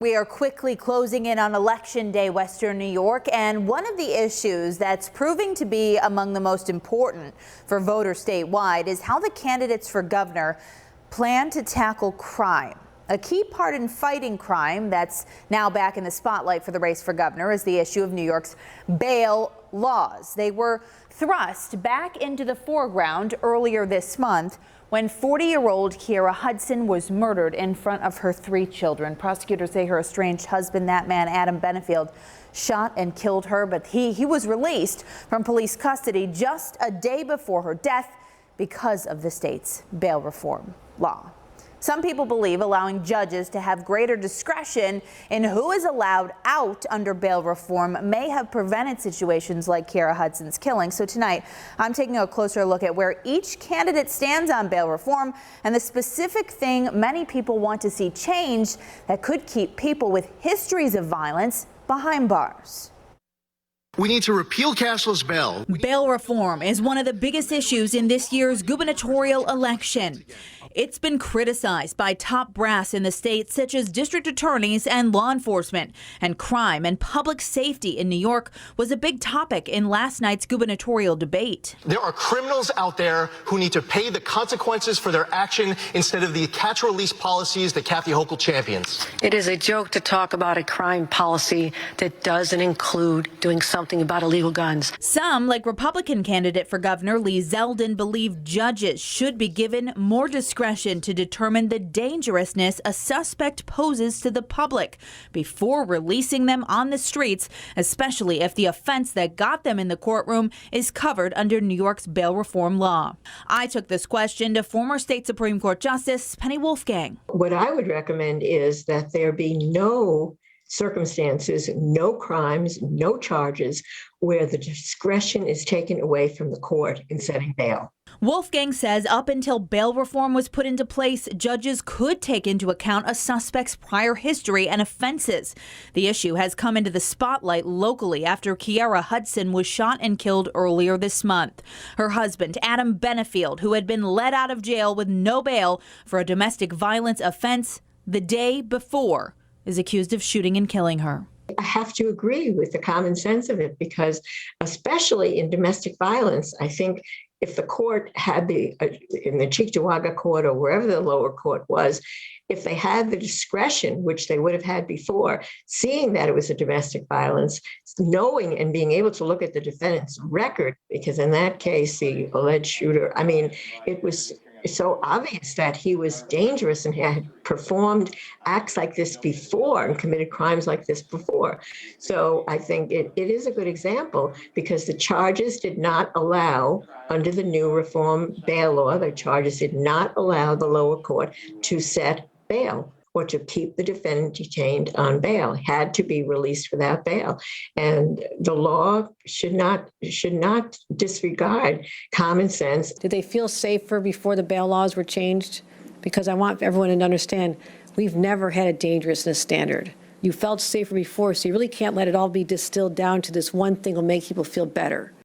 We are quickly closing in on Election Day, Western New York, and one of the issues that's proving to be among the most important for voters statewide is how the candidates for governor plan to tackle crime. A key part in fighting crime that's now back in the spotlight for the race for governor is the issue of New York's bail laws. They were thrust back into the foreground earlier this month when 40-year-old Kiera Hudson was murdered in front of her 3 children. Prosecutors say her estranged husband, that man Adam Benefield, shot and killed her, but he was released from police custody just a day before her death because of the state's bail reform law. Some people believe allowing judges to have greater discretion in who is allowed out under bail reform may have prevented situations like Kiera Hudson's killing. So tonight, I'm taking a closer look at where each candidate stands on bail reform and the specific thing many people want to see changed that could keep people with histories of violence behind bars. We need to repeal cashless bail. Bail reform is one of the biggest issues in this year's gubernatorial election. It's been criticized by top brass in the state, such as district attorneys and law enforcement. And crime and public safety in New York was a big topic in last night's gubernatorial debate. There are criminals out there who need to pay the consequences for their action instead of the catch-release policies that Kathy Hochul champions. It is a joke to talk about a crime policy that doesn't include doing something about illegal guns. Some, like Republican candidate for governor Lee Zeldin, believe judges should be given more discretion to determine the dangerousness a suspect poses to the public before releasing them on the streets, especially if the offense that got them in the courtroom is covered under New York's bail reform law. I took this question to former state Supreme Court Justice Penny Wolfgang. What I would recommend is that there be no circumstances, no crimes, no charges where the discretion is taken away from the court in setting bail. Wolfgang says up until bail reform was put into place, judges could take into account a suspect's prior history and offenses. The issue has come into the spotlight locally after Kiera Hudson was shot and killed earlier this month. Her husband, Adam Benefield, who had been let out of jail with no bail for a domestic violence offense the day before, is accused of shooting and killing her. I have to agree with the common sense of it because, especially in domestic violence, I think if the court had in the Cheektowaga court or wherever the lower court was, if they had the discretion, which they would have had before, seeing that it was a domestic violence, knowing and being able to look at the defendant's record, because in that case, the alleged shooter, it was so obvious that he was dangerous and had performed acts like this before and committed crimes like this before. So I think it is a good example because the charges did not allow, under the new reform bail law, the charges did not allow the lower court to set bail or to keep the defendant detained on bail, had to be released without bail. And the law should not disregard common sense. Did they feel safer before the bail laws were changed? Because I want everyone to understand, we've never had a dangerousness standard. You felt safer before, so you really can't let it all be distilled down to this one thing will make people feel better.